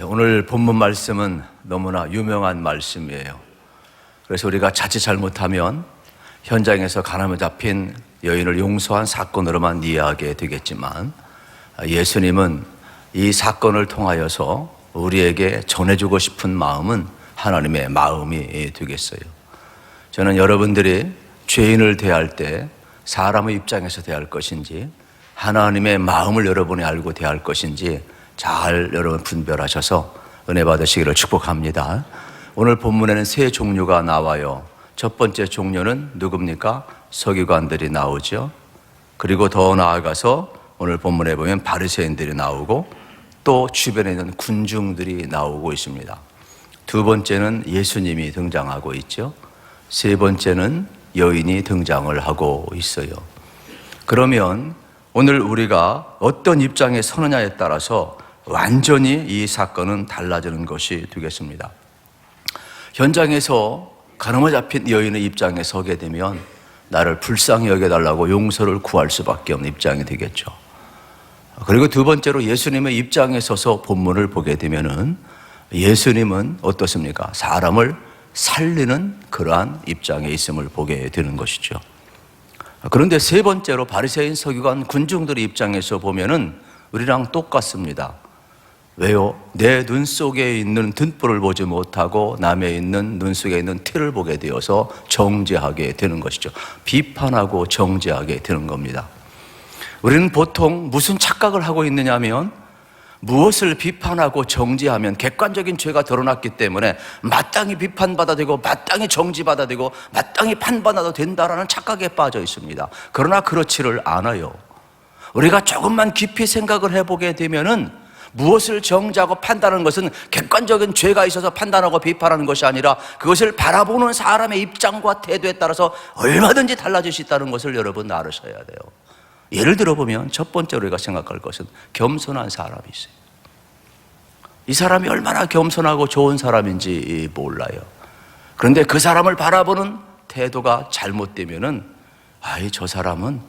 오늘 본문 말씀은 너무나 유명한 말씀이에요. 그래서 우리가 자칫 잘못하면 현장에서 가늠에 잡힌 여인을 용서한 사건으로만 이해하게 되겠지만, 예수님은 이 사건을 통하여서 우리에게 전해주고 싶은 마음은 하나님의 마음이 되겠어요. 저는 여러분들이 죄인을 대할 때 사람의 입장에서 대할 것인지, 하나님의 마음을 여러분이 알고 대할 것인지 잘 여러분 분별하셔서 은혜 받으시기를 축복합니다. 오늘 본문에는 세 종류가 나와요. 첫 번째 종류는 누굽니까? 서기관들이 나오죠. 그리고 더 나아가서 오늘 본문에 보면 바리새인들이 나오고, 또 주변에 있는 군중들이 나오고 있습니다. 두 번째는 예수님이 등장하고 있죠. 세 번째는 여인이 등장을 하고 있어요. 그러면 오늘 우리가 어떤 입장에 서느냐에 따라서 완전히 이 사건은 달라지는 것이 되겠습니다. 현장에서 가늠에 잡힌 여인의 입장에 서게 되면 나를 불쌍히 여겨달라고 용서를 구할 수밖에 없는 입장이 되겠죠. 그리고 두 번째로 예수님의 입장에 서서 본문을 보게 되면은 예수님은 어떻습니까? 사람을 살리는 그러한 입장에 있음을 보게 되는 것이죠. 그런데 세 번째로 바리새인, 서기관, 군중들의 입장에서 보면은 우리랑 똑같습니다. 왜요? 내 눈 속에 있는 등불을 보지 못하고 남의 있는 눈 속에 있는 티를 보게 되어서 정죄하게 되는 것이죠. 비판하고 정죄하게 되는 겁니다. 우리는 보통 무슨 착각을 하고 있느냐 하면, 무엇을 비판하고 정죄하면 객관적인 죄가 드러났기 때문에 마땅히 비판받아야 되고 마땅히 정죄받아야 되고 마땅히 판단받아도 된다라는 착각에 빠져 있습니다. 그러나 그렇지를 않아요. 우리가 조금만 깊이 생각을 해보게 되면은 무엇을 정죄하고 판단하는 것은 객관적인 죄가 있어서 판단하고 비판하는 것이 아니라 그것을 바라보는 사람의 입장과 태도에 따라서 얼마든지 달라질 수 있다는 것을 여러분 알으셔야 돼요. 예를 들어보면 첫 번째로 우리가 생각할 것은 겸손한 사람이 있어요. 이 사람이 얼마나 겸손하고 좋은 사람인지 몰라요. 그런데 그 사람을 바라보는 태도가 잘못되면은, 저 사람은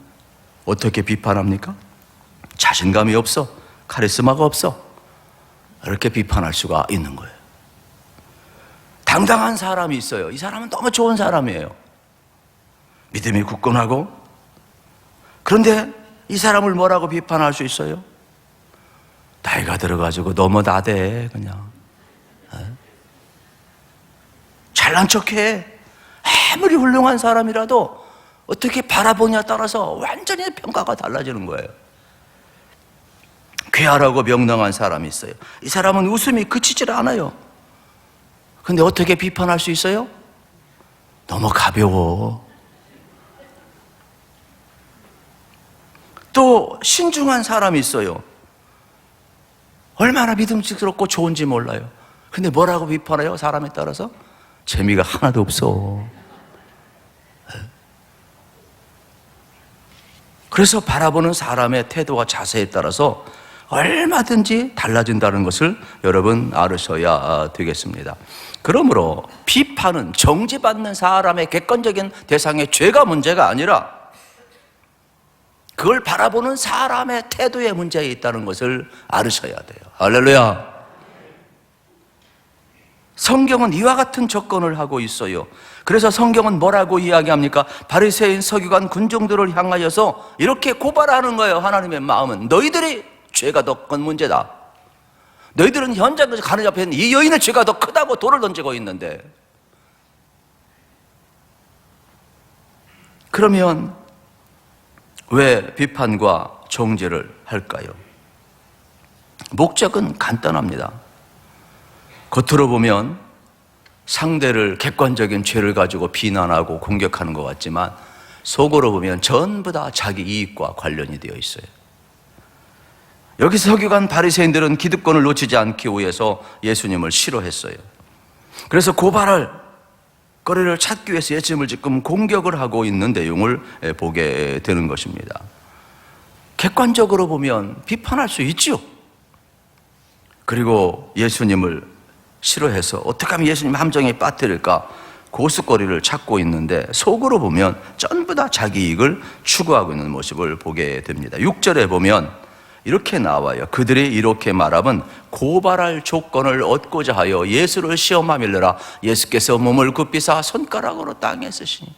어떻게 비판합니까? 자신감이 없어, 카리스마가 없어, 이렇게 비판할 수가 있는 거예요. 당당한 사람이 있어요. 이 사람은 너무 좋은 사람이에요. 믿음이 굳건하고. 그런데 이 사람을 뭐라고 비판할 수 있어요? 나이가 들어가지고 너무 나대, 그냥. 잘난 척해. 아무리 훌륭한 사람이라도 어떻게 바라보냐에 따라서 완전히 평가가 달라지는 거예요. 괴활하고 명랑한 사람이 있어요. 이 사람은 웃음이 그치질 않아요. 근데 어떻게 비판할 수 있어요? 너무 가벼워. 또 신중한 사람이 있어요. 얼마나 믿음직스럽고 좋은지 몰라요. 근데 뭐라고 비판해요? 사람에 따라서? 재미가 하나도 없어. 그래서 바라보는 사람의 태도와 자세에 따라서 얼마든지 달라진다는 것을 여러분 알으셔야 되겠습니다. 그러므로 비판은 정죄받는 사람의 객관적인 대상의 죄가 문제가 아니라 그걸 바라보는 사람의 태도의 문제에 있다는 것을 알으셔야 돼요. 할렐루야. 성경은 이와 같은 접근을 하고 있어요. 그래서 성경은 뭐라고 이야기합니까? 바리새인, 서기관, 군중들을 향하여서 이렇게 고발하는 거예요. 하나님의 마음은 너희들이 죄가 더 큰 문제다. 너희들은 현장에서 가늠 잡힌 이 여인의 죄가 더 크다고 돌을 던지고 있는데, 그러면 왜 비판과 정죄를 할까요? 목적은 간단합니다. 겉으로 보면 상대를 객관적인 죄를 가지고 비난하고 공격하는 것 같지만 속으로 보면 전부 다 자기 이익과 관련이 되어 있어요. 여기서 서기관 바리새인들은 기득권을 놓치지 않기 위해서 예수님을 싫어했어요. 그래서 고발할 거리를 찾기 위해서 예수님을 지금 공격을 하고 있는 내용을 보게 되는 것입니다. 객관적으로 보면 비판할 수 있죠. 그리고 예수님을 싫어해서 어떻게 하면 예수님 함정에 빠뜨릴까 고수거리를 찾고 있는데, 속으로 보면 전부 다 자기 이익을 추구하고 있는 모습을 보게 됩니다. 6절에 보면 이렇게 나와요. 그들이 이렇게 말함은 고발할 조건을 얻고자 하여 예수를 시험하밀느라 예수께서 몸을 굽히사 손가락으로 땅에 쓰시니.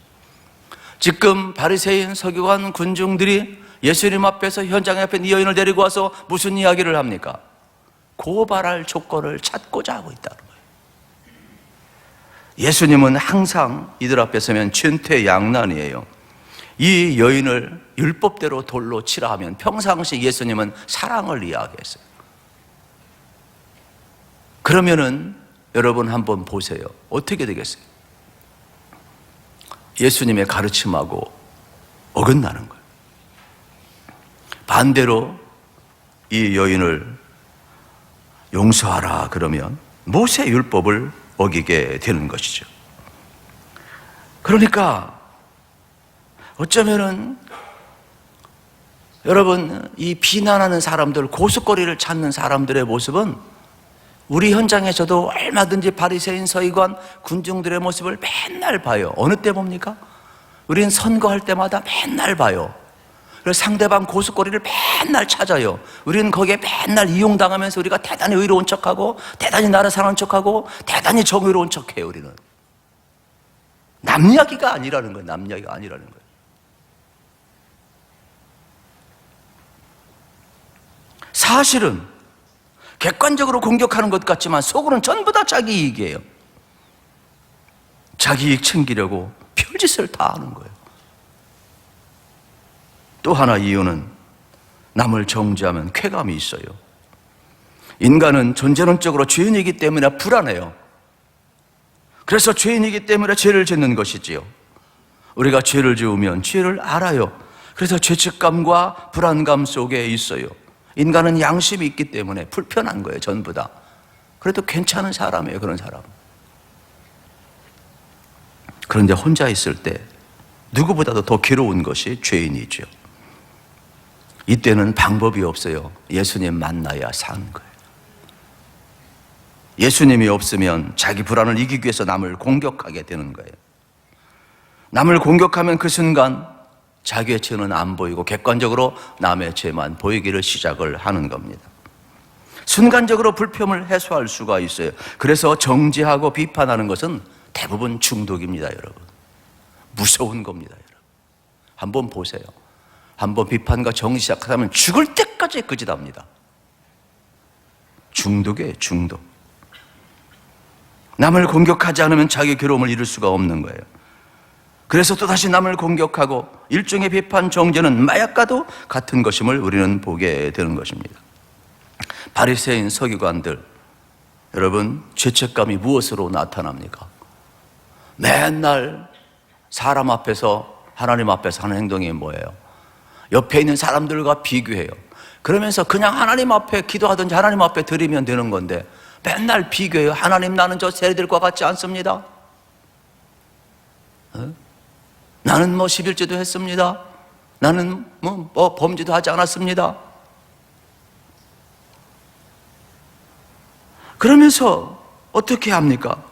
지금 바리새인 서기관 군중들이 예수님 앞에서 현장 앞에 이 여인을 데리고 와서 무슨 이야기를 합니까? 고발할 조건을 찾고자 하고 있다는 거예요. 예수님은 항상 이들 앞에 서면 진퇴양난이에요. 이 여인을 율법대로 돌로 치라 하면 평상시 예수님은 사랑을 이야기했어요. 그러면은 여러분 한번 보세요. 어떻게 되겠어요? 예수님의 가르침하고 어긋나는 거예요. 반대로 이 여인을 용서하라 그러면 모세 율법을 어기게 되는 것이죠. 그러니까 어쩌면은 여러분, 이 비난하는 사람들, 고숫거리를 찾는 사람들의 모습은 우리 현장에서도 얼마든지 바리새인 서기관 군중들의 모습을 맨날 봐요. 어느 때 봅니까? 우리는 선거할 때마다 맨날 봐요. 그래서 상대방 고숫거리를 맨날 찾아요. 우리는 거기에 맨날 이용당하면서 우리가 대단히 의로운 척하고 대단히 나를 사랑하는 척하고 대단히 정의로운 척해요. 우리는 남 이야기가 아니라는 거예요. 남 이야기가 아니라는 거예요. 사실은 객관적으로 공격하는 것 같지만 속으로는 전부 다 자기 이익이에요. 자기 이익 챙기려고 별짓을 다 하는 거예요. 또 하나 이유는 남을 정죄하면 쾌감이 있어요. 인간은 존재론적으로 죄인이기 때문에 불안해요. 그래서 죄인이기 때문에 죄를 짓는 것이지요. 우리가 죄를 지으면 죄를 알아요. 그래서 죄책감과 불안감 속에 있어요. 인간은 양심이 있기 때문에 불편한 거예요. 전부 다. 그래도 괜찮은 사람이에요. 그런 사람. 그런데 혼자 있을 때 누구보다도 더 괴로운 것이 죄인이죠. 이때는 방법이 없어요. 예수님 만나야 사는 거예요. 예수님이 없으면 자기 불안을 이기기 위해서 남을 공격하게 되는 거예요. 남을 공격하면 그 순간 자기의 죄는 안 보이고 객관적으로 남의 죄만 보이기를 시작을 하는 겁니다. 순간적으로 불평을 해소할 수가 있어요. 그래서 정죄하고 비판하는 것은 대부분 중독입니다, 여러분. 무서운 겁니다, 여러분. 한번 보세요. 한번 비판과 정의 시작하면 죽을 때까지 그 짓 합니다. 중독이에요, 중독. 남을 공격하지 않으면 자기 괴로움을 이룰 수가 없는 거예요. 그래서 또다시 남을 공격하고 일종의 비판 정죄는 마약과도 같은 것임을 우리는 보게 되는 것입니다. 바리새인 서기관들, 여러분, 죄책감이 무엇으로 나타납니까? 맨날 사람 앞에서, 하나님 앞에서 하는 행동이 뭐예요? 옆에 있는 사람들과 비교해요. 그러면서 그냥 하나님 앞에 기도하든지 하나님 앞에 드리면 되는 건데 맨날 비교해요. 하나님, 나는 저 세리들과 같지 않습니다. 나는 11조도 했습니다. 나는 범죄도 하지 않았습니다. 그러면서 어떻게 합니까?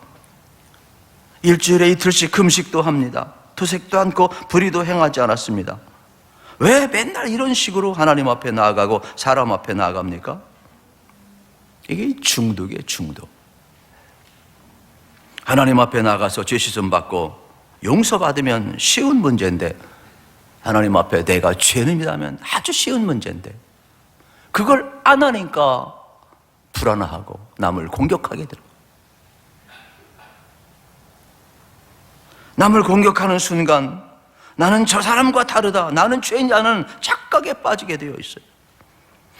일주일에 이틀씩 금식도 합니다. 투색도 않고 불의도 행하지 않았습니다. 왜 맨날 이런 식으로 하나님 앞에 나아가고 사람 앞에 나아갑니까? 이게 중독이에요, 중독. 하나님 앞에 나가서 죄 씻음 받고 용서받으면 쉬운 문제인데 하나님 앞에 내가 죄인이라면 아주 쉬운 문제인데 그걸 안 하니까 불안하고 남을 공격하게 돼요. 남을 공격하는 순간 나는 저 사람과 다르다, 나는 죄인이라는 착각에 빠지게 되어 있어요.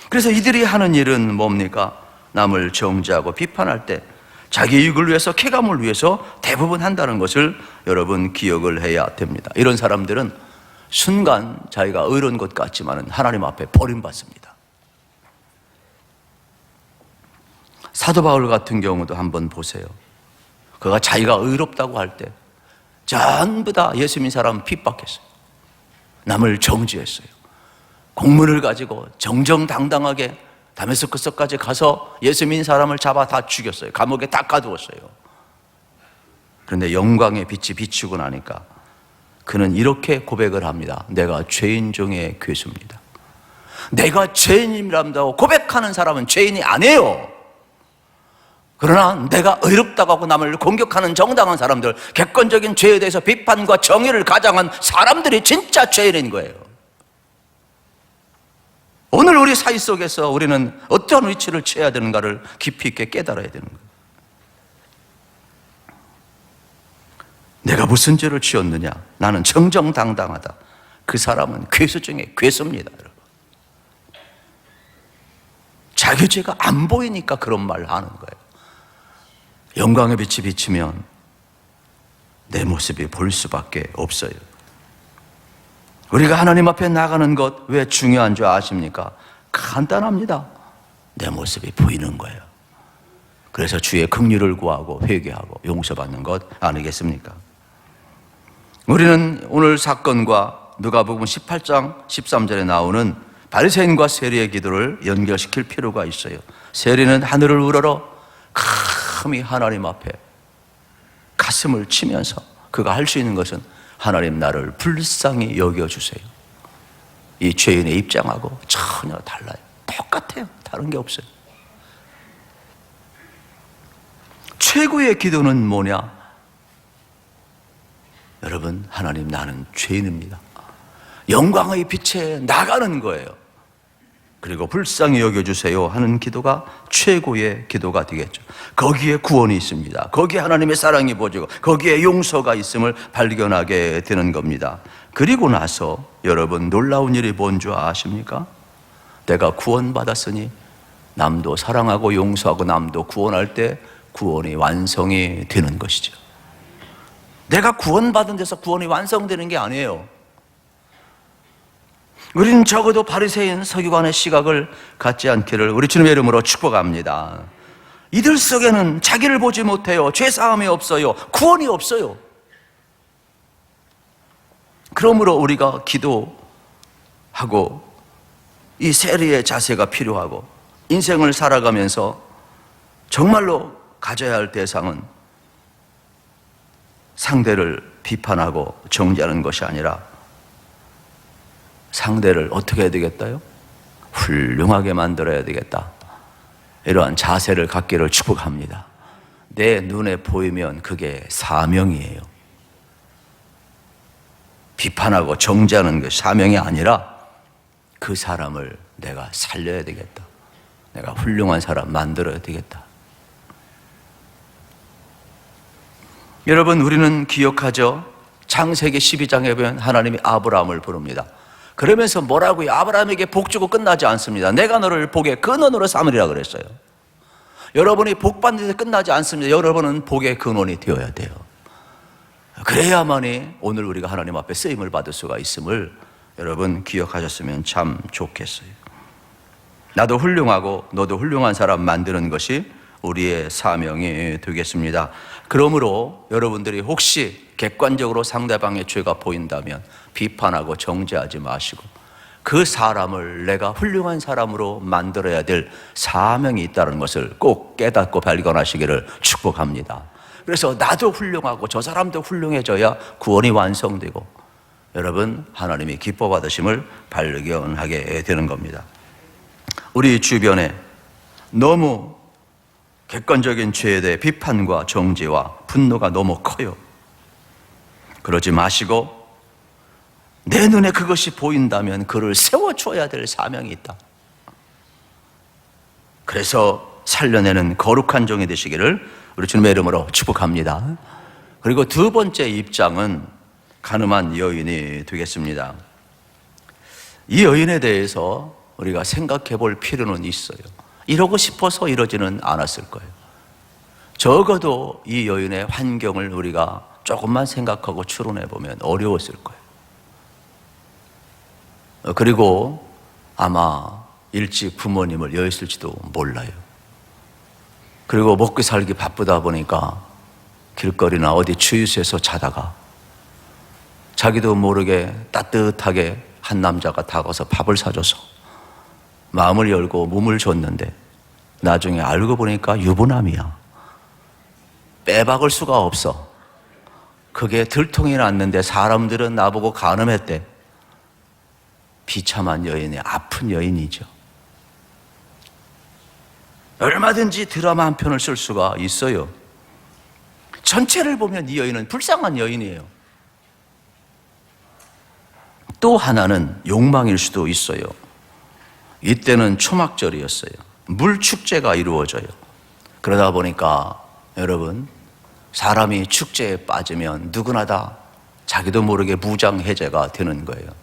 그래서 이들이 하는 일은 뭡니까? 남을 정죄하고 비판할 때 자기 이익을 위해서, 쾌감을 위해서 대부분 한다는 것을 여러분 기억을 해야 됩니다. 이런 사람들은 순간 자기가 의로운 것 같지만 하나님 앞에 버림받습니다. 사도 바울 같은 경우도 한번 보세요. 그가 자기가 의롭다고 할 때 전부 다 예수 믿는 사람 핍박했어요. 남을 정죄했어요. 공문을 가지고 정정당당하게 다메스커스까지 가서 예수 믿는 사람을 잡아 다 죽였어요. 감옥에 다 가두었어요. 그런데 영광의 빛이 비추고 나니까 그는 이렇게 고백을 합니다. 내가 죄인 중에 괴수입니다. 내가 죄인이랍니다 고백하는 사람은 죄인이 아니에요. 그러나 내가 의롭다고 하고 남을 공격하는 정당한 사람들, 객관적인 죄에 대해서 비판과 정의를 가장한 사람들이 진짜 죄인인 거예요. 오늘 우리 사회 속에서 우리는 어떤 위치를 취해야 되는가를 깊이 있게 깨달아야 되는 거예요. 내가 무슨 죄를 지었느냐? 나는 정정당당하다. 그 사람은 괴수 중에 괴수입니다. 여러분. 자기 죄가 안 보이니까 그런 말을 하는 거예요. 영광의 빛이 비치면 내 모습이 보일 수밖에 없어요. 우리가 하나님 앞에 나가는 것 왜 중요한 줄 아십니까? 간단합니다. 내 모습이 보이는 거예요. 그래서 주의 긍휼을 구하고 회개하고 용서받는 것 아니겠습니까? 우리는 오늘 사건과 누가복음 18장 13절에 나오는 바리새인과 세리의 기도를 연결시킬 필요가 있어요. 세리는 하늘을 우러러 감히 하나님 앞에 가슴을 치면서 그가 할 수 있는 것은 하나님 나를 불쌍히 여겨주세요. 이 죄인의 입장하고 전혀 달라요. 똑같아요. 다른 게 없어요. 최고의 기도는 뭐냐? 여러분, 하나님 나는 죄인입니다. 영광의 빛에 나가는 거예요. 그리고 불쌍히 여겨주세요 하는 기도가 최고의 기도가 되겠죠. 거기에 구원이 있습니다. 거기에 하나님의 사랑이 보이고 거기에 용서가 있음을 발견하게 되는 겁니다. 그리고 나서 여러분 놀라운 일이 뭔 줄 아십니까? 내가 구원받았으니 남도 사랑하고 용서하고 남도 구원할 때 구원이 완성이 되는 것이죠. 내가 구원받은 데서 구원이 완성되는 게 아니에요. 우리는 적어도 바리새인 서기관의 시각을 갖지 않기를 우리 주님의 이름으로 축복합니다. 이들 속에는 자기를 보지 못해요. 죄사함이 없어요. 구원이 없어요. 그러므로 우리가 기도하고 이 세리의 자세가 필요하고 인생을 살아가면서 정말로 가져야 할 대상은 상대를 비판하고 정죄하는 것이 아니라 상대를 어떻게 해야 되겠다요? 훌륭하게 만들어야 되겠다. 이러한 자세를 갖기를 축복합니다. 내 눈에 보이면 그게 사명이에요. 비판하고 정죄하는 것이 사명이 아니라 그 사람을 내가 살려야 되겠다. 내가 훌륭한 사람 만들어야 되겠다. 여러분, 우리는 기억하죠? 창세기 12장에 보면 하나님이 아브라함을 부릅니다. 그러면서 뭐라고요? 아브라함에게 복 주고 끝나지 않습니다. 내가 너를 복의 근원으로 삼으리라 그랬어요. 여러분이 복 받는 데 끝나지 않습니다. 여러분은 복의 근원이 되어야 돼요. 그래야만이 오늘 우리가 하나님 앞에 쓰임을 받을 수가 있음을 여러분 기억하셨으면 참 좋겠어요. 나도 훌륭하고 너도 훌륭한 사람 만드는 것이 우리의 사명이 되겠습니다. 그러므로 여러분들이 혹시 객관적으로 상대방의 죄가 보인다면 비판하고 정죄하지 마시고 그 사람을 내가 훌륭한 사람으로 만들어야 될 사명이 있다는 것을 꼭 깨닫고 발견하시기를 축복합니다. 그래서 나도 훌륭하고 저 사람도 훌륭해져야 구원이 완성되고 여러분 하나님이 기뻐 받으심을 발견하게 되는 겁니다. 우리 주변에 너무 객관적인 죄에 대해 비판과 정죄와 분노가 너무 커요. 그러지 마시고 내 눈에 그것이 보인다면 그를 세워줘야 될 사명이 있다. 그래서 살려내는 거룩한 종이 되시기를 우리 주님의 이름으로 축복합니다. 그리고 두 번째 입장은 가늠한 여인이 되겠습니다. 이 여인에 대해서 우리가 생각해 볼 필요는 있어요. 이러고 싶어서 이러지는 않았을 거예요. 적어도 이 여인의 환경을 우리가 조금만 생각하고 추론해 보면 어려웠을 거예요. 그리고 아마 일찍 부모님을 여했을지도 몰라요. 그리고 먹고 살기 바쁘다 보니까 길거리나 어디 주유소에서 자다가 자기도 모르게 따뜻하게 한 남자가 다가와서 밥을 사줘서 마음을 열고 몸을 줬는데 나중에 알고 보니까 유부남이야. 빼박을 수가 없어. 그게 들통이 났는데 사람들은 나보고 간음했대. 비참한 여인의 아픈 여인이죠. 얼마든지 드라마 한 편을 쓸 수가 있어요. 전체를 보면 이 여인은 불쌍한 여인이에요. 또 하나는 욕망일 수도 있어요. 이때는 초막절이었어요. 물축제가 이루어져요. 그러다 보니까 여러분, 사람이 축제에 빠지면 누구나 다 자기도 모르게 무장해제가 되는 거예요.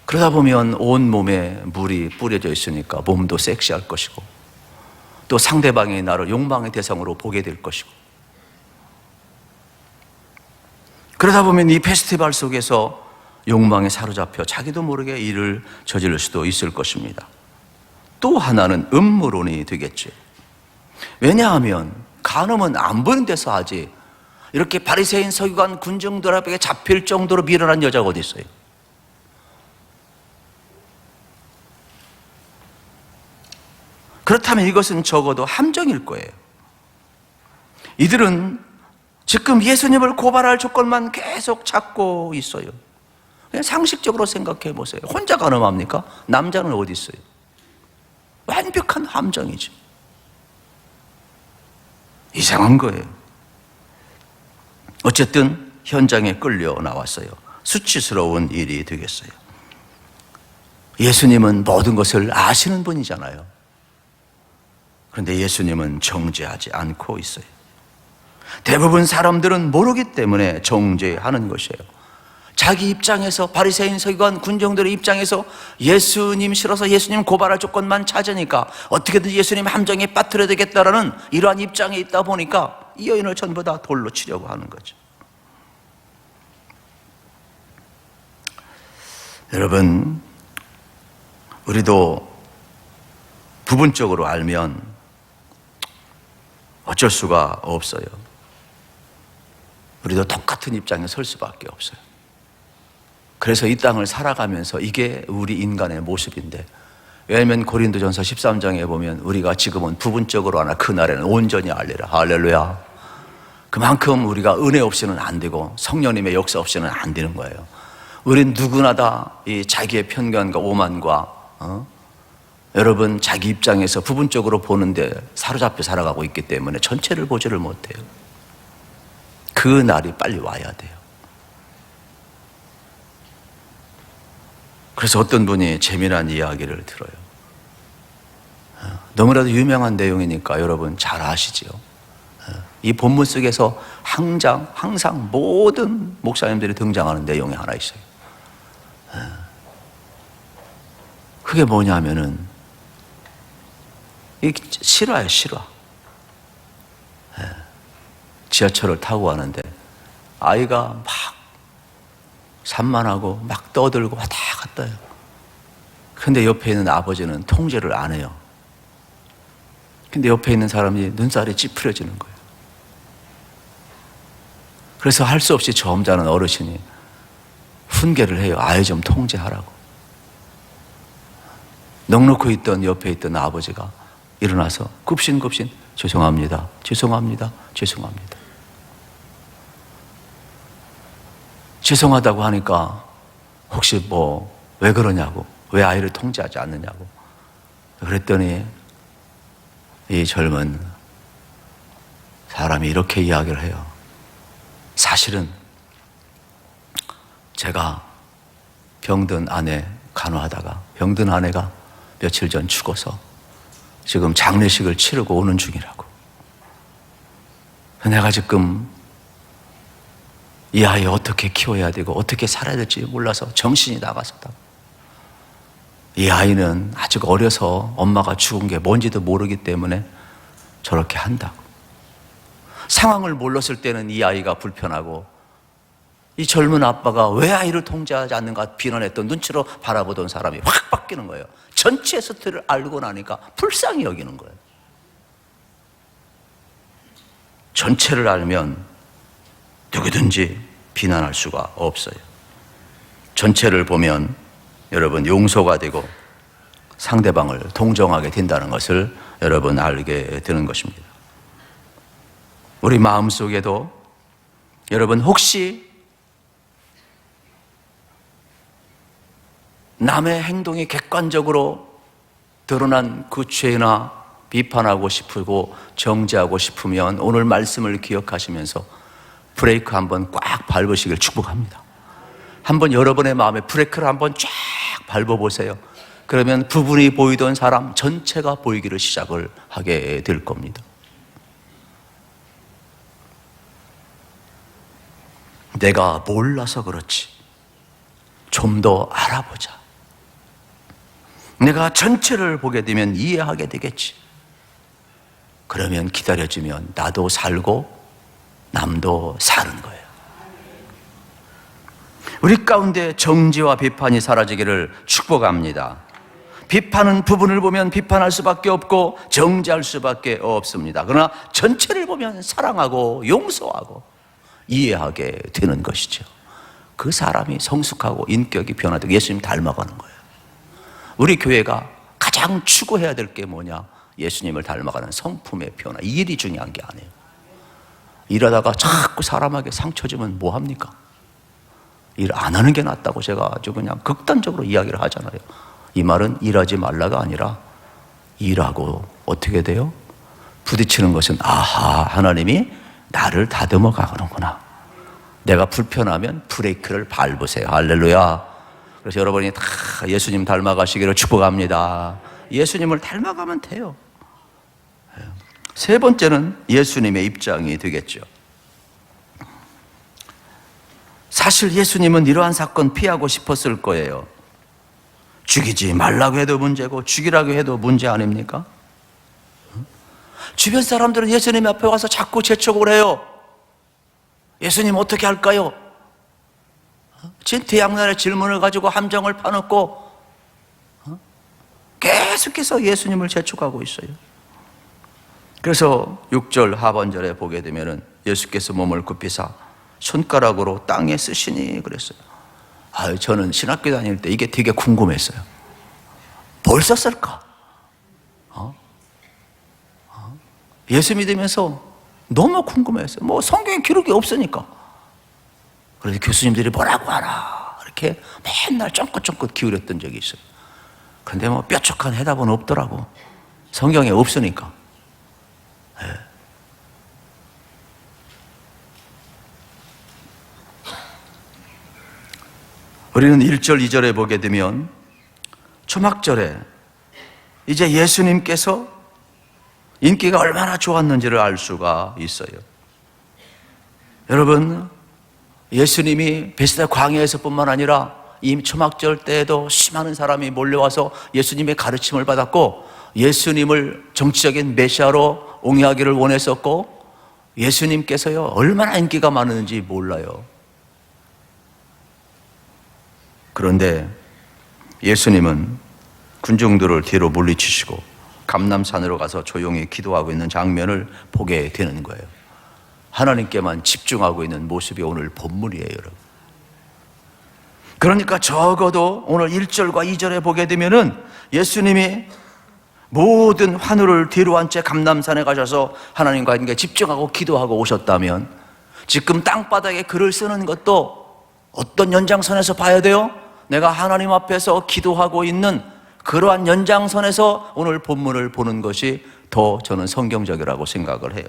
그러다 보면 온 몸에 물이 뿌려져 있으니까 몸도 섹시할 것이고, 또 상대방이 나를 욕망의 대상으로 보게 될 것이고, 그러다 보면 이 페스티벌 속에서 욕망에 사로잡혀 자기도 모르게 일을 저지를 수도 있을 것입니다. 또 하나는 음모론이 되겠죠. 왜냐하면 간음은 안 보이는 데서 하지, 이렇게 바리새인 서기관 군중들 앞에 잡힐 정도로 미련한 여자가 어디 있어요? 그렇다면 이것은 적어도 함정일 거예요. 이들은 지금 예수님을 고발할 조건만 계속 찾고 있어요. 그냥 상식적으로 생각해 보세요. 혼자 간음합니까? 남자는 어디 있어요? 완벽한 함정이죠. 이상한 거예요. 어쨌든 현장에 끌려 나왔어요. 수치스러운 일이 되겠어요. 예수님은 모든 것을 아시는 분이잖아요. 그런데 예수님은 정죄하지 않고 있어요. 대부분 사람들은 모르기 때문에 정죄하는 것이에요. 자기 입장에서, 바리새인 서기관 군정들의 입장에서 예수님 싫어서 예수님 고발할 조건만 찾으니까 어떻게든 예수님 함정에 빠뜨려야 되겠다라는 이러한 입장에 있다 보니까 이 여인을 전부 다 돌로 치려고 하는 거죠. 여러분, 우리도 부분적으로 알면 어쩔 수가 없어요. 우리도 똑같은 입장에 설 수밖에 없어요. 그래서 이 땅을 살아가면서 이게 우리 인간의 모습인데, 왜냐하면 고린도전서 13장에 보면 우리가 지금은 부분적으로 하나 그날에는 온전히 알리라. 할렐루야. 그만큼 우리가 은혜 없이는 안 되고 성령님의 역사 없이는 안 되는 거예요. 우린 누구나 다 이 자기의 편견과 오만과 여러분 자기 입장에서 부분적으로 보는데 사로잡혀 살아가고 있기 때문에 전체를 보지를 못해요. 그 날이 빨리 와야 돼요. 그래서 어떤 분이 재미난 이야기를 들어요. 너무나도 유명한 내용이니까 여러분 잘 아시죠? 이 본문 속에서 항상 모든 목사님들이 등장하는 내용이 하나 있어요. 그게 뭐냐면은 이 실화예요, 실화. 지하철을 타고 가는데 아이가 막 산만하고 막 떠들고 왔다 갔다 해요. 근데 옆에 있는 아버지는 통제를 안 해요. 근데 옆에 있는 사람이 눈살이 찌푸려지는 거예요. 그래서 할 수 없이 점잖은 어르신이 훈계를 해요. 아이 좀 통제하라고. 넉넉히 있던 옆에 있던 아버지가 일어나서 굽신굽신 죄송합니다. 죄송하다고 하니까 혹시 왜 그러냐고, 왜 아이를 통제하지 않느냐고 그랬더니 이 젊은 사람이 이렇게 이야기를 해요. 사실은 제가 병든 아내 간호하다가 병든 아내가 며칠 전 죽어서 지금 장례식을 치르고 오는 중이라고. 내가 지금 이 아이 어떻게 키워야 되고 어떻게 살아야 될지 몰라서 정신이 나가서다. 이 아이는 아직 어려서 엄마가 죽은 게 뭔지도 모르기 때문에 저렇게 한다고. 상황을 몰랐을 때는 이 아이가 불편하고 이 젊은 아빠가 왜 아이를 통제하지 않는가 비난했던 눈치로 바라보던 사람이 확 바뀌는 거예요. 전체 스토리를 알고 나니까 불쌍히 여기는 거예요. 전체를 알면 누구든지 비난할 수가 없어요. 전체를 보면 여러분 용서가 되고 상대방을 동정하게 된다는 것을 여러분 알게 되는 것입니다. 우리 마음속에도 여러분 혹시 남의 행동이 객관적으로 드러난 그 죄나 비판하고 싶고 정죄하고 싶으면 오늘 말씀을 기억하시면서 브레이크 한번 꽉 밟으시길 축복합니다. 한번 여러분의 마음에 브레이크를 한번 쫙 밟아보세요. 그러면 부분이 보이던 사람 전체가 보이기를 시작을 하게 될 겁니다. 내가 몰라서 그렇지 좀 더 알아보자. 내가 전체를 보게 되면 이해하게 되겠지. 그러면 기다려주면 나도 살고 남도 사는 거예요. 우리 가운데 정죄와 비판이 사라지기를 축복합니다. 비판은 부분을 보면 비판할 수밖에 없고 정죄할 수밖에 없습니다. 그러나 전체를 보면 사랑하고 용서하고 이해하게 되는 것이죠. 그 사람이 성숙하고 인격이 변화되고 예수님 닮아가는 거예요. 우리 교회가 가장 추구해야 될 게 뭐냐? 예수님을 닮아가는 성품의 변화. 이 일이 중요한 게 아니에요. 일하다가 자꾸 사람에게 상처 주면 뭐합니까? 일 안 하는 게 낫다고 제가 아주 그냥 극단적으로 이야기를 하잖아요. 이 말은 일하지 말라가 아니라 일하고 어떻게 돼요? 부딪히는 것은 아하, 하나님이 나를 다듬어 가는구나. 내가 불편하면 브레이크를 밟으세요. 할렐루야. 그래서 여러분이 다 예수님 닮아가시기를 축복합니다. 예수님을 닮아가면 돼요. 세 번째는 예수님의 입장이 되겠죠. 사실 예수님은 이러한 사건 피하고 싶었을 거예요. 죽이지 말라고 해도 문제고 죽이라고 해도 문제 아닙니까? 주변 사람들은 예수님 앞에 와서 자꾸 재촉을 해요. 예수님 어떻게 할까요? 진퇴양난의 질문을 가지고 함정을 파놓고 계속해서 예수님을 재촉하고 있어요. 그래서 6절 하반절에 보게 되면은 예수께서 몸을 굽히사 손가락으로 땅에 쓰시니 그랬어요. 저는 신학교 다닐 때 이게 되게 궁금했어요. 뭘 썼을까? 예수 믿으면서 너무 궁금했어요. 뭐 성경에 기록이 없으니까. 그래서 교수님들이 뭐라고 하나 이렇게 맨날 쫑긋쫑긋 기울였던 적이 있어요. 그런데 뭐 뾰족한 해답은 없더라고. 성경에 없으니까. 네. 우리는 1절, 2절에 보게 되면 초막절에 이제 예수님께서 인기가 얼마나 좋았는지를 알 수가 있어요. 여러분, 예수님이 베스다 광야에서뿐만 아니라 이 초막절 때에도 수많은 사람이 몰려와서 예수님의 가르침을 받았고 예수님을 정치적인 메시아로 옹이하기를 원했었고 예수님께서요 얼마나 인기가 많았는지 몰라요. 그런데 예수님은 군중들을 뒤로 물리치시고 감람산으로 가서 조용히 기도하고 있는 장면을 보게 되는 거예요. 하나님께만 집중하고 있는 모습이 오늘 본문이에요, 여러분. 그러니까 적어도 오늘 1절과 2절에 보게 되면은 예수님이 모든 환우를 뒤로 한 채 감람산에 가셔서 하나님과 함께 집중하고 기도하고 오셨다면 지금 땅바닥에 글을 쓰는 것도 어떤 연장선에서 봐야 돼요? 내가 하나님 앞에서 기도하고 있는 그러한 연장선에서 오늘 본문을 보는 것이 더 저는 성경적이라고 생각을 해요.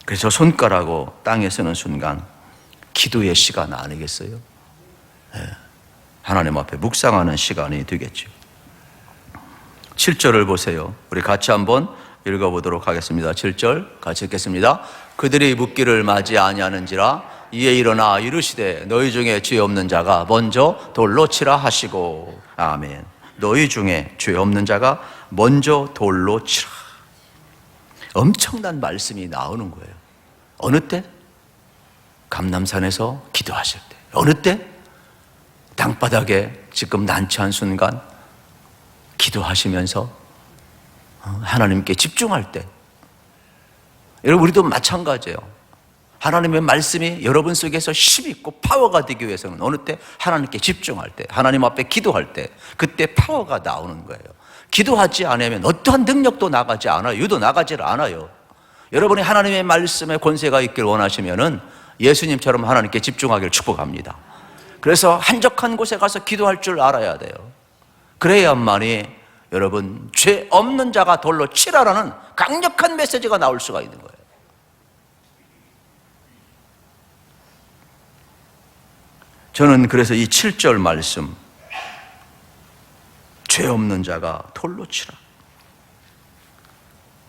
그래서 손가락으로 땅에 쓰는 순간 기도의 시간 아니겠어요? 하나님 앞에 묵상하는 시간이 되겠죠. 7절을 보세요. 우리 같이 한번 읽어보도록 하겠습니다. 7절 같이 읽겠습니다. 그들이 묻기를 맞이 아니하는지라 이에 일어나 이르시되 너희 중에 죄 없는 자가 먼저 돌로 치라 하시고. 아멘. 너희 중에 죄 없는 자가 먼저 돌로 치라. 엄청난 말씀이 나오는 거예요. 어느 때? 감람산에서 기도하실 때. 어느 때? 땅바닥에 지금 난처한 순간 기도하시면서 하나님께 집중할 때. 여러분, 우리도 마찬가지예요. 하나님의 말씀이 여러분 속에서 힘있고 파워가 되기 위해서는 어느 때? 하나님께 집중할 때, 하나님 앞에 기도할 때, 그때 파워가 나오는 거예요. 기도하지 않으면 어떠한 능력도 나가지 않아요. 유도 나가질 않아요. 여러분이 하나님의 말씀에 권세가 있길 원하시면은 예수님처럼 하나님께 집중하기를 축복합니다. 그래서 한적한 곳에 가서 기도할 줄 알아야 돼요. 그래야만이 여러분 죄 없는 자가 돌로 치라라는 강력한 메시지가 나올 수가 있는 거예요. 저는 그래서 이 7절 말씀, 죄 없는 자가 돌로 치라.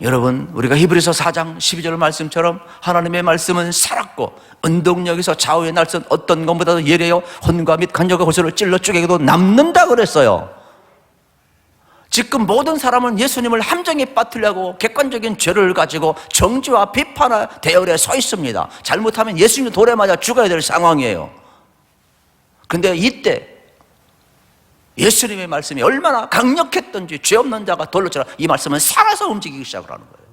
여러분, 우리가 히브리서 4장 12절 말씀처럼 하나님의 말씀은 살았고 은동력에서 좌우의 날선 어떤 것보다도 예리하여 혼과 및 간절과 고소를 찔러 쪼개도 남는다 그랬어요. 지금 모든 사람은 예수님을 함정에 빠뜨리려고 객관적인 죄를 가지고 정죄와 비판의 대열에 서 있습니다. 잘못하면 예수님 돌에 맞아 죽어야 될 상황이에요. 그런데 이때 예수님의 말씀이 얼마나 강력했던지 죄 없는 자가 돌로 치라, 이 말씀은 살아서 움직이기 시작을 하는 거예요.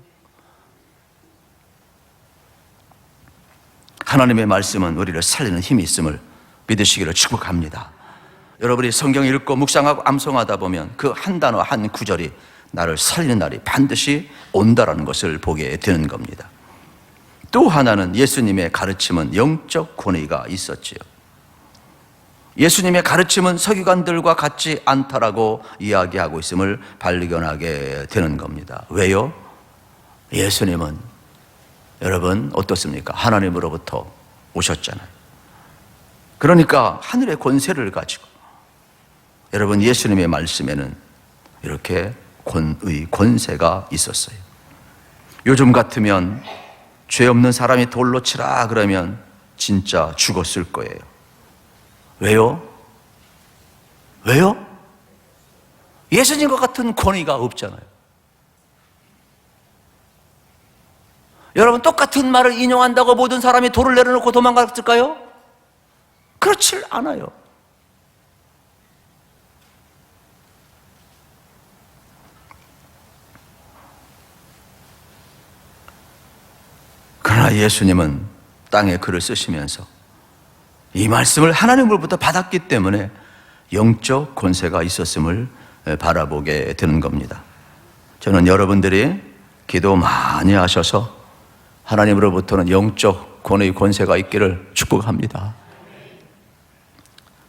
하나님의 말씀은 우리를 살리는 힘이 있음을 믿으시기를 축복합니다. 여러분이 성경 읽고 묵상하고 암송하다 보면 그 한 단어 한 구절이 나를 살리는 날이 반드시 온다라는 것을 보게 되는 겁니다. 또 하나는 예수님의 가르침은 영적 권위가 있었지요. 예수님의 가르침은 서기관들과 같지 않다라고 이야기하고 있음을 발견하게 되는 겁니다. 왜요? 예수님은 여러분 어떻습니까? 하나님으로부터 오셨잖아요. 그러니까 하늘의 권세를 가지고 여러분 예수님의 말씀에는 이렇게 권세가 있었어요. 요즘 같으면 죄 없는 사람이 돌로 치라 그러면 진짜 죽었을 거예요. 왜요? 왜요? 예수님과 같은 권위가 없잖아요. 여러분 똑같은 말을 인용한다고 모든 사람이 돌을 내려놓고 도망갔을까요? 그렇질 않아요. 그러나 예수님은 땅에 글을 쓰시면서 이 말씀을 하나님으로부터 받았기 때문에 영적 권세가 있었음을 바라보게 되는 겁니다. 저는 여러분들이 기도 많이 하셔서 하나님으로부터는 영적 권위의 권세가 있기를 축복합니다.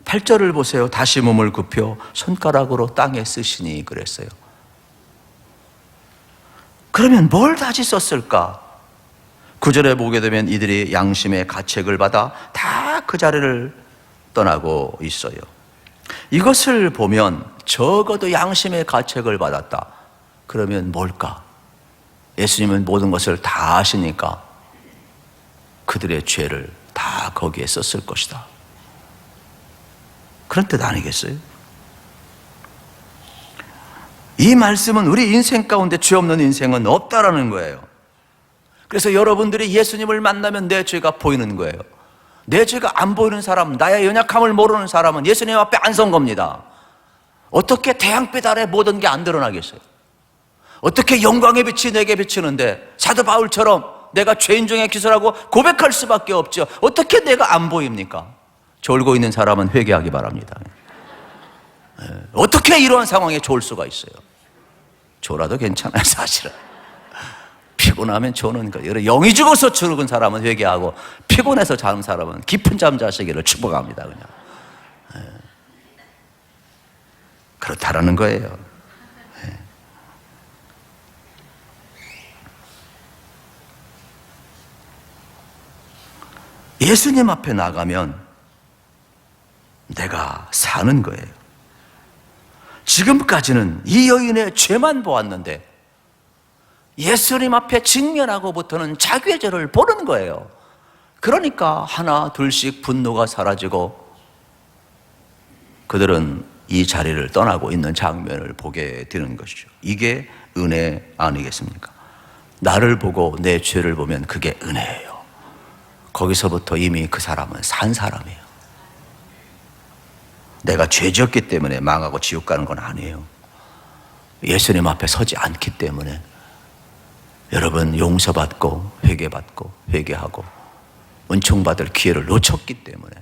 8절을 보세요. 다시 몸을 굽혀 손가락으로 땅에 쓰시니 그랬어요. 그러면 뭘 다시 썼을까? 9절에 보게 되면 이들이 양심의 가책을 받아 다 그 자리를 떠나고 있어요. 이것을 보면 적어도 양심의 가책을 받았다. 그러면 뭘까? 예수님은 모든 것을 다 아시니까 그들의 죄를 다 거기에 썼을 것이다. 그런 뜻 아니겠어요? 이 말씀은 우리 인생 가운데 죄 없는 인생은 없다라는 거예요. 그래서 여러분들이 예수님을 만나면 내 죄가 보이는 거예요. 내 죄가 안 보이는 사람, 나의 연약함을 모르는 사람은 예수님 앞에 안 선 겁니다. 어떻게 태양빛 아래 모든 게 안 드러나겠어요? 어떻게 영광의 빛이 내게 비치는데 사도 바울처럼 내가 죄인 중에 기술하고 고백할 수밖에 없죠. 어떻게 내가 안 보입니까? 졸고 있는 사람은 회개하기 바랍니다. 어떻게 이러한 상황에 졸 수가 있어요? 졸아도 괜찮아요, 사실은. 피곤하면 조는 거예요. 영이 죽어서 죽은 사람은 회개하고 피곤해서 자는 사람은 깊은 잠 자시기를 축복합니다. 그냥 그렇다라는 거예요. 예수님 앞에 나가면 내가 사는 거예요. 지금까지는 이 여인의 죄만 보았는데 예수님 앞에 직면하고부터는 자기의 죄를 보는 거예요. 그러니까 하나 둘씩 분노가 사라지고 그들은 이 자리를 떠나고 있는 장면을 보게 되는 것이죠. 이게 은혜 아니겠습니까? 나를 보고 내 죄를 보면 그게 은혜예요. 거기서부터 이미 그 사람은 산 사람이에요. 내가 죄 지었기 때문에 망하고 지옥 가는 건 아니에요. 예수님 앞에 서지 않기 때문에 여러분 용서받고 회개받고 회개하고 은총받을 기회를 놓쳤기 때문에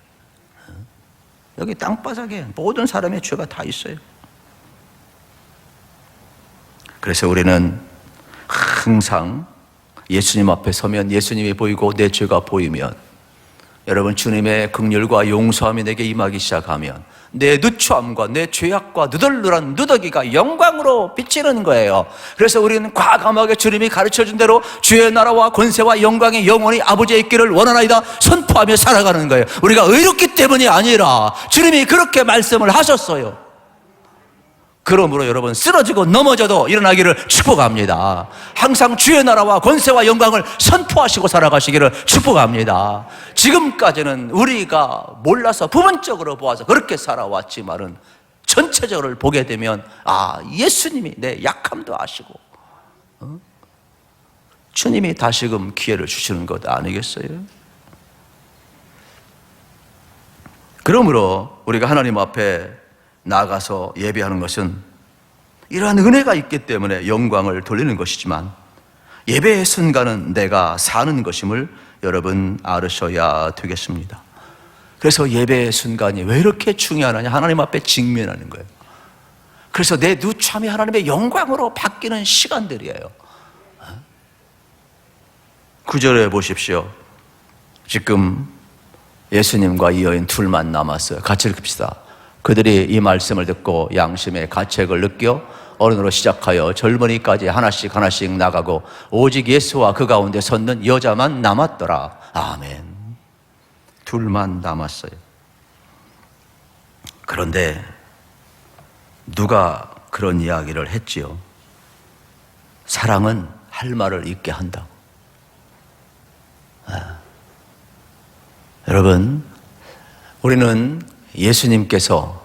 여기 땅바닥에 모든 사람의 죄가 다 있어요. 그래서 우리는 항상 예수님 앞에 서면 예수님이 보이고 내 죄가 보이면 여러분, 주님의 긍휼과 용서함이 내게 임하기 시작하면 내 누추함과 내 죄악과 누덜누란 누더기가 영광으로 비치는 거예요. 그래서 우리는 과감하게 주님이 가르쳐준 대로 주의 나라와 권세와 영광이 영원히 아버지의 있기를 원하나이다 선포하며 살아가는 거예요. 우리가 의롭기 때문이 아니라 주님이 그렇게 말씀을 하셨어요. 그러므로 여러분, 쓰러지고 넘어져도 일어나기를 축복합니다. 항상 주의 나라와 권세와 영광을 선포하시고 살아가시기를 축복합니다. 지금까지는 우리가 몰라서 부분적으로 보아서 그렇게 살아왔지만은 전체적으로 보게 되면 예수님이 내 약함도 아시고 주님이 다시금 기회를 주시는 것 아니겠어요? 그러므로 우리가 하나님 앞에 나가서 예배하는 것은 이러한 은혜가 있기 때문에 영광을 돌리는 것이지만 예배의 순간은 내가 사는 것임을 여러분 알으셔야 되겠습니다. 그래서 예배의 순간이 왜 이렇게 중요하냐? 하나님 앞에 직면하는 거예요. 그래서 내 누참이 하나님의 영광으로 바뀌는 시간들이에요. 9절에 보십시오. 지금 예수님과 이 여인 둘만 남았어요. 같이 읽읍시다. 그들이 이 말씀을 듣고 양심의 가책을 느껴 어른으로 시작하여 젊은이까지 하나씩 하나씩 나가고 오직 예수와 그 가운데 섰는 여자만 남았더라. 아멘. 둘만 남았어요. 그런데 누가 그런 이야기를 했지요? 사랑은 할 말을 잊게 한다고. 여러분, 우리는 예수님께서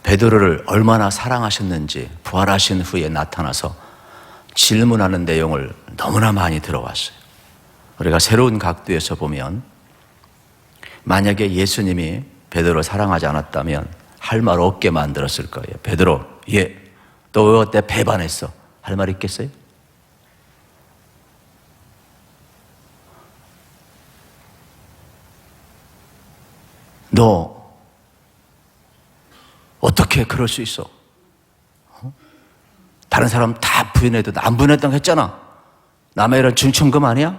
베드로를 얼마나 사랑하셨는지 부활하신 후에 나타나서 질문하는 내용을 너무나 많이 들어왔어요. 우리가 새로운 각도에서 보면 만약에 예수님이 베드로를 사랑하지 않았다면 할 말 없게 만들었을 거예요. 베드로, 너 왜 어때 배반했어? 할 말 있겠어요? 너 어떻게 그럴 수 있어? 다른 사람 다 부인해도 안 부인했다고 했잖아. 남의 일은 중천금 아니야?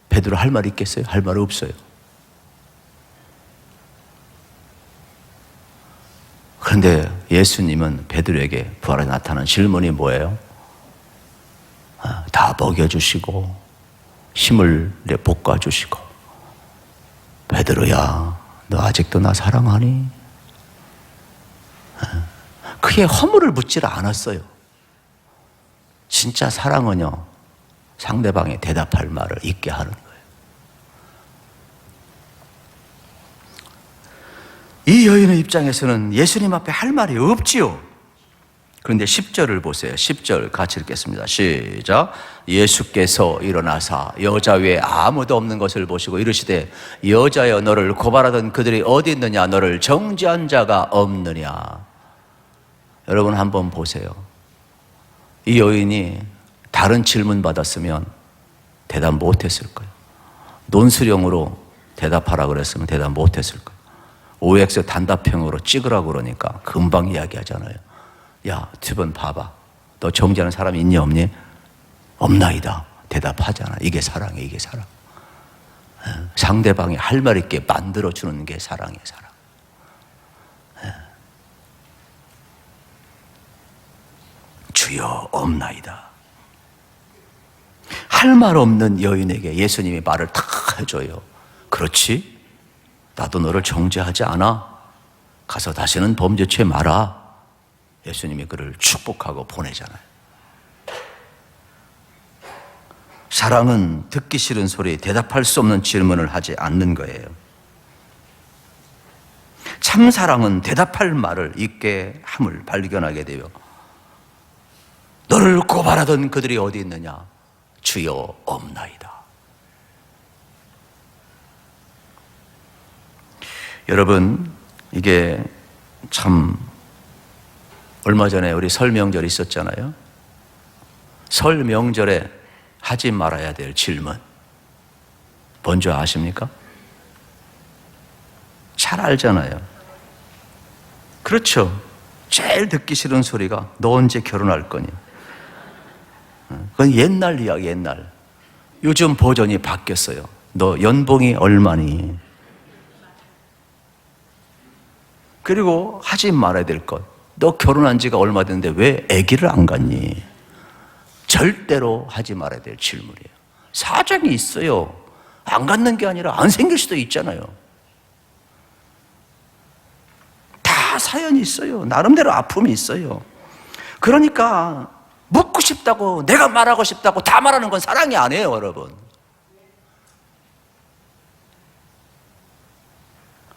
베드로 할 말 있겠어요? 할 말 없어요. 그런데 예수님은 베드로에게 부활에 나타난 질문이 뭐예요? 다 먹여주시고 힘을 볶아주시고 베드로야, 너 아직도 나 사랑하니? 그게 허물을 묻질 않았어요. 진짜 사랑은요, 상대방이 대답할 말을 잊게 하는 거예요. 이 여인의 입장에서는 예수님 앞에 할 말이 없지요. 그런데 10절을 보세요. 10절 같이 읽겠습니다. 시작. 예수께서 일어나사 여자 외에 아무도 없는 것을 보시고 이르시되 여자여, 너를 고발하던 그들이 어디 있느냐? 너를 정죄한 자가 없느냐? 여러분 한번 보세요. 이 여인이 다른 질문 받았으면 대답 못했을 거예요. 논술형으로 대답하라 그랬으면 대답 못했을 거예요. OX 단답형으로 찍으라고 그러니까 금방 이야기하잖아요. 야, 두 번 봐봐. 너 정죄하는 사람이 있니 없니? 없나이다. 대답하잖아. 이게 사랑이야, 이게 사랑. 상대방이 할 말 있게 만들어주는 게 사랑이에요, 사랑. 주여 없나이다. 할 말 없는 여인에게 예수님이 말을 다 해줘요. 그렇지? 나도 너를 정죄하지 않아. 가서 다시는 범죄치 마라. 예수님이 그를 축복하고 보내잖아요. 사랑은 듣기 싫은 소리, 대답할 수 없는 질문을 하지 않는 거예요. 참 사랑은 대답할 말을 잊게 함을 발견하게 돼요. 너를 고발하던 그들이 어디 있느냐? 주여 없나이다. 여러분, 이게 참 얼마 전에 우리 설 명절 있었잖아요. 설 명절에 하지 말아야 될 질문 뭔지 아십니까? 잘 알잖아요. 그렇죠. 제일 듣기 싫은 소리가 너 언제 결혼할 거니? 그건 옛날 이야기, 옛날. 요즘 버전이 바뀌었어요. 너 연봉이 얼마니? 그리고 하지 말아야 될 것. 너 결혼한 지가 얼마 됐는데 왜 아기를 안 갖니? 절대로 하지 말아야 될 질문이에요. 사정이 있어요. 안 갖는 게 아니라 안 생길 수도 있잖아요. 다 사연이 있어요. 나름대로 아픔이 있어요. 그러니까 묻고 싶다고, 내가 말하고 싶다고 다 말하는 건 사랑이 아니에요, 여러분.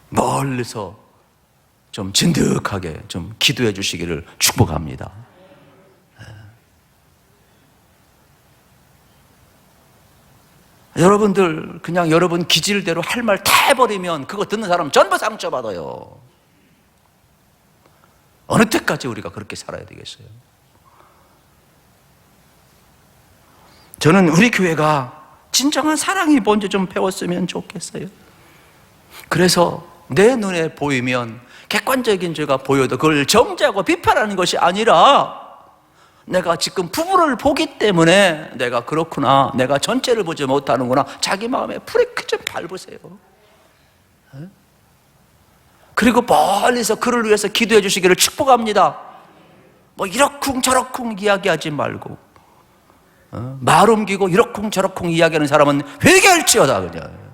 멀리서 좀 진득하게 좀 기도해 주시기를 축복합니다. 여러분들 그냥 여러분 기질대로 할 말 다 해버리면 그거 듣는 사람 전부 상처받아요. 어느 때까지 우리가 그렇게 살아야 되겠어요? 저는 우리 교회가 진정한 사랑이 뭔지 좀 배웠으면 좋겠어요. 그래서 내 눈에 보이면 객관적인 죄가 보여도 그걸 정죄하고 비판하는 것이 아니라 내가 지금 부부를 보기 때문에 내가 그렇구나, 내가 전체를 보지 못하는구나, 자기 마음에 브레이크 좀 밟으세요. 그리고 멀리서 그를 위해서 기도해 주시기를 축복합니다. 뭐 이러쿵 저러쿵 이야기하지 말고, 말 옮기고 이러쿵 저러쿵 이야기하는 사람은 회개할지어다. 그냥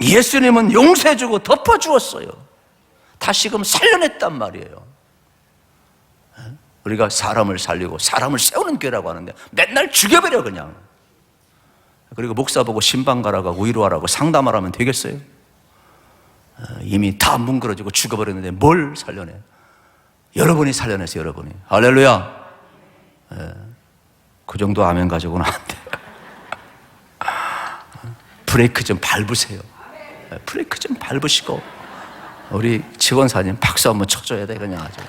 예수님은 용서해주고 덮어주었어요. 다시금 살려냈단 말이에요. 우리가 사람을 살리고 사람을 세우는 교회라고 하는데 맨날 죽여버려 그냥. 그리고 목사 보고 신방 가라고 위로하라고 상담하라면 되겠어요? 이미 다 뭉그러지고 죽어버렸는데 뭘 살려내? 여러분이 살려내세요. 여러분이. 할렐루야. 그 정도 아멘 가지고는 안 돼요. 브레이크 좀 밟으세요. 브레이크 좀 밟으시고, 우리 지원사님 박수 한번 쳐줘야 돼. 그냥 아주.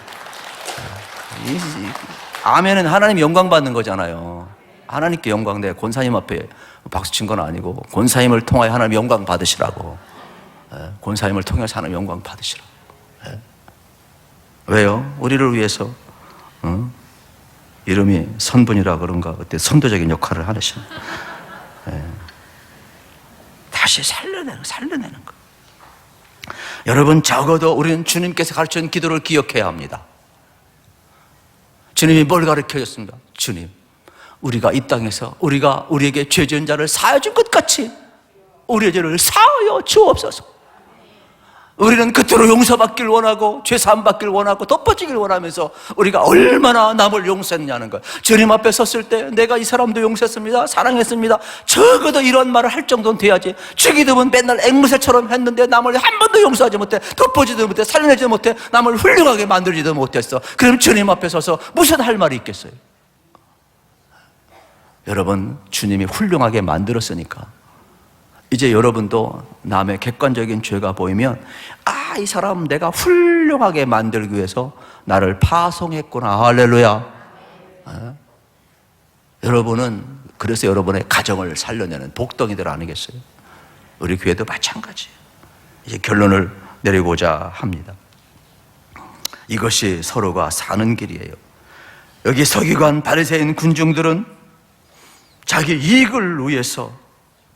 아멘은 하나님 영광 받는 거잖아요. 하나님께 영광. 내 권사님 앞에 박수 친 건 아니고 권사님을 통하여 하나님 영광 받으시라고. 권사님을 통해서 하나님 영광 받으시라고. 왜요? 우리를 위해서 이름이 선분이라 그런가 그때 선도적인 역할을 하시는. 다시 살려내는 거. 여러분, 적어도 우리는 주님께서 가르쳐준 기도를 기억해야 합니다. 주님이 뭘 가르쳐 줬습니까? 주님, 우리가 이 땅에서 우리가 우리에게 죄 지은 자를 사하여 준 것 같이 우리의 죄를 사하여 주옵소서. 우리는 그토록 용서받기를 원하고 죄 사함 받기를 원하고 덮어지기를 원하면서 우리가 얼마나 남을 용서했냐는 것. 주님 앞에 섰을 때 내가 이 사람도 용서했습니다, 사랑했습니다, 적어도 이런 말을 할 정도는 돼야지. 주기도문 맨날 앵무새처럼 했는데 남을 한 번도 용서하지 못해, 덮어지도 못해, 살려내지도 못해, 남을 훌륭하게 만들지도 못했어. 그럼 주님 앞에 서서 무슨 할 말이 있겠어요? 여러분, 주님이 훌륭하게 만들었으니까 이제 여러분도 남의 객관적인 죄가 보이면, 아, 이 사람 내가 훌륭하게 만들기 위해서 나를 파송했구나. 할렐루야. 여러분은 그래서 여러분의 가정을 살려내는 복덩이들 아니겠어요? 우리 교회도 마찬가지예요. 이제 결론을 내리고자 합니다. 이것이 서로가 사는 길이에요. 여기 서기관 바리새인 군중들은 자기 이익을 위해서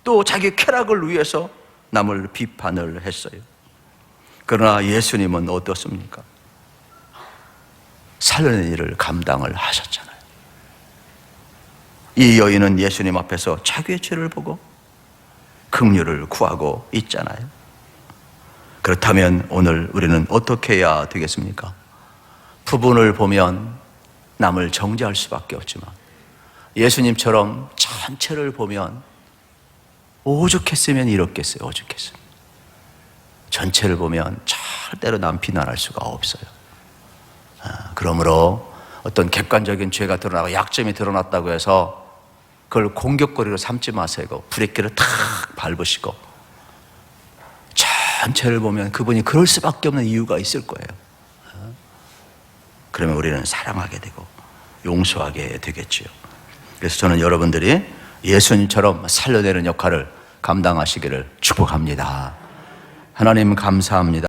또 자기 쾌락을 위해서 남을 비판을 했어요. 그러나 예수님은 어떻습니까? 살려낸 일을 감당을 하셨잖아요. 이 여인은 예수님 앞에서 자기의 죄를 보고 긍휼을 구하고 있잖아요. 그렇다면 오늘 우리는 어떻게 해야 되겠습니까? 부분을 보면 남을 정죄할 수밖에 없지만 예수님처럼 전체를 보면 오죽했으면 이렇겠어요. 오죽했으면. 전체를 보면 절대로 남 비난할 수가 없어요. 그러므로 어떤 객관적인 죄가 드러나고 약점이 드러났다고 해서 그걸 공격거리로 삼지 마세요. 브레이크를 탁 밟으시고 전체를 보면 그분이 그럴 수밖에 없는 이유가 있을 거예요. 그러면 우리는 사랑하게 되고 용서하게 되겠지요. 그래서 저는 여러분들이 예수님처럼 살려내는 역할을 감당하시기를 축복합니다. 하나님 감사합니다.